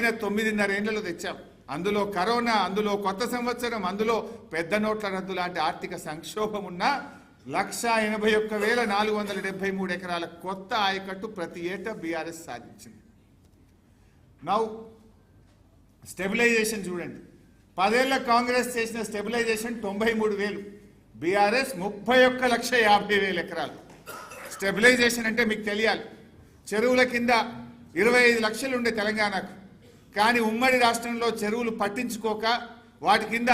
9.5 ఏళ్లలో తెచ్చాం. అందులో కరోనా, అందులో కొత్త సంవత్సరం, అందులో పెద్ద నోట్ల రద్దు లాంటి ఆర్థిక సంక్షోభం ఉన్న 181,473 ఎకరాల కొత్త ఆయకట్టు ప్రతి ఏటా బీఆర్ఎస్ సాధించింది. నౌ స్టెబిలైజేషన్ చూడండి. 10 ఏళ్ల కాంగ్రెస్ చేసిన స్టెబిలైజేషన్ 93,000, బీఆర్ఎస్ 31,50,000 ఎకరాలు. స్టెబిలైజేషన్ అంటే మీకు తెలియాలి, చెరువుల కింద 25 లక్షలు ఉండే తెలంగాణకు, కానీ ఉమ్మడి రాష్ట్రంలో చెరువులు పట్టించుకోక వాటి కింద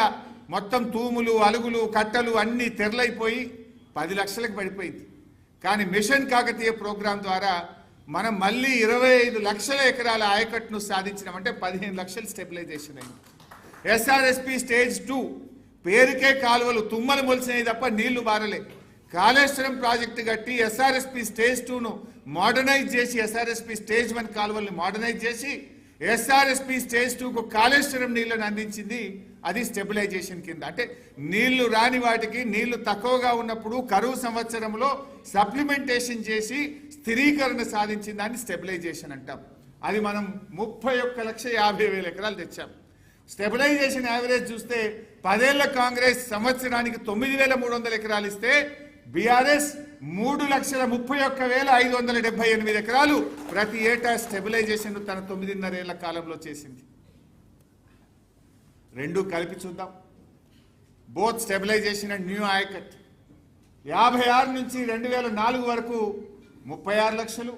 మొత్తం తూములు, అలుగులు, కట్టలు అన్నీ తెరలైపోయి 10 లక్షలకు పడిపోయింది. కానీ మిషన్ కాకతీయ ప్రోగ్రాం ద్వారా మనం మళ్ళీ 25 లక్షల ఎకరాల ఆయకట్టును సాధించినామంటే 15 లక్షలు స్టెబిలైజేషన్ అయింది. ఎస్ఆర్ఎస్పి స్టేజ్ 2 పేరుకే కాలువలు తుమ్మలు మొలిసినాయి తప్ప నీళ్లు బారలే. కాళేశ్వరం ప్రాజెక్టు కట్టి ఎస్ఆర్ఎస్పి స్టేజ్ 2ను మోడర్నైజ్ చేసి, ఎస్ఆర్ఎస్పి స్టేజ్ 1 కాలువల్ని మోడర్నైజ్ చేసి ఎస్ఆర్ఎస్పి స్టేజ్ 2కు కాళేశ్వరం నీళ్లను అందించింది. అది స్టెబిలైజేషన్ కింద. అంటే నీళ్లు రాని వాటికి, నీళ్లు తక్కువగా ఉన్నప్పుడు కరువు సంవత్సరంలో సప్లిమెంటేషన్ చేసి స్థిరీకరణ సాధించిన దాన్ని స్టెబిలైజేషన్ అంటాం. అది మనం 31,50,000 ఎకరాలు తెచ్చాం. స్టెబిలైజేషన్ యావరేజ్ చూస్తే 10 ఏళ్ల కాంగ్రెస్ సంవత్సరానికి 9,300 ఎకరాలు ఇస్తే బీఆర్ఎస్ 3,31,578 ఎకరాలు ప్రతి ఏటా స్టెబిలైజేషన్ తన 9.5 ఏళ్ల కాలంలో చేసింది. రెండు కలిపి చూద్దాం. Both stabilisation and new ayacut 56 నుంచి 2004 వరకు 36 లక్షలు.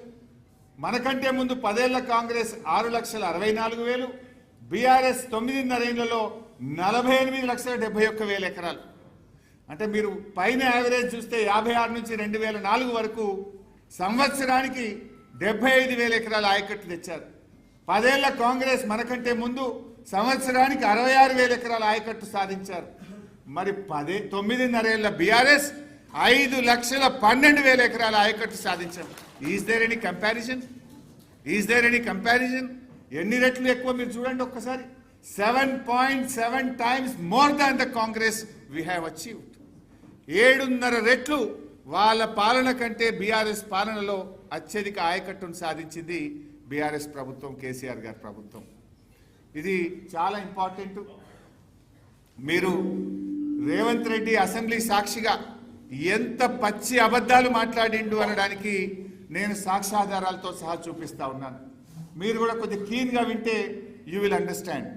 మనకంటే ముందు 10 ఏళ్ల కాంగ్రెస్ 6,64,000, బీఆర్ఎస్ 9.5 ఏళ్లలో 48,71,000 ఎకరాలు. అంటే మీరు పైన యావరేజ్ చూస్తే 56 నుంచి 2004 వరకు సంవత్సరానికి 75,000 ఎకరాల ఆయకట్లు తెచ్చారు. 10 ఏళ్ల కాంగ్రెస్ మనకంటే ముందు సంవత్సరానికి 66,000 ఎకరాల ఆయకట్టు సాధించారు. మరి 9.5 ఏళ్ల బీఆర్ఎస్ 5,12,000 ఎకరాల ఆయకట్టు సాధించారు. Is there any comparison? Is there any comparison? ఎన్ని రెట్లు ఎక్కువ మీరు చూడండి ఒక్కసారి. 7.7 times more than the Congress we have achieved. 7.5 రెట్లు వాళ్ళ పాలన కంటే బీఆర్ఎస్ పాలనలో అత్యధిక ఆయకట్టును సాధించింది బీఆర్ఎస్ ప్రభుత్వం, కేసీఆర్ గారి ప్రభుత్వం. ఇది చాలా ఇంపార్టెంట్. మీరు రేవంత్ రెడ్డి అసెంబ్లీ సాక్షిగా ఎంత పచ్చి అబద్ధాలు మాట్లాడిండు అనడానికి నేను సాక్ష్యాధారాలతో సహా చూపిస్తా ఉన్నాను. మీరు కూడా కొద్దిగా క్లీన్గా వింటే యూ విల్ అండర్స్టాండ్.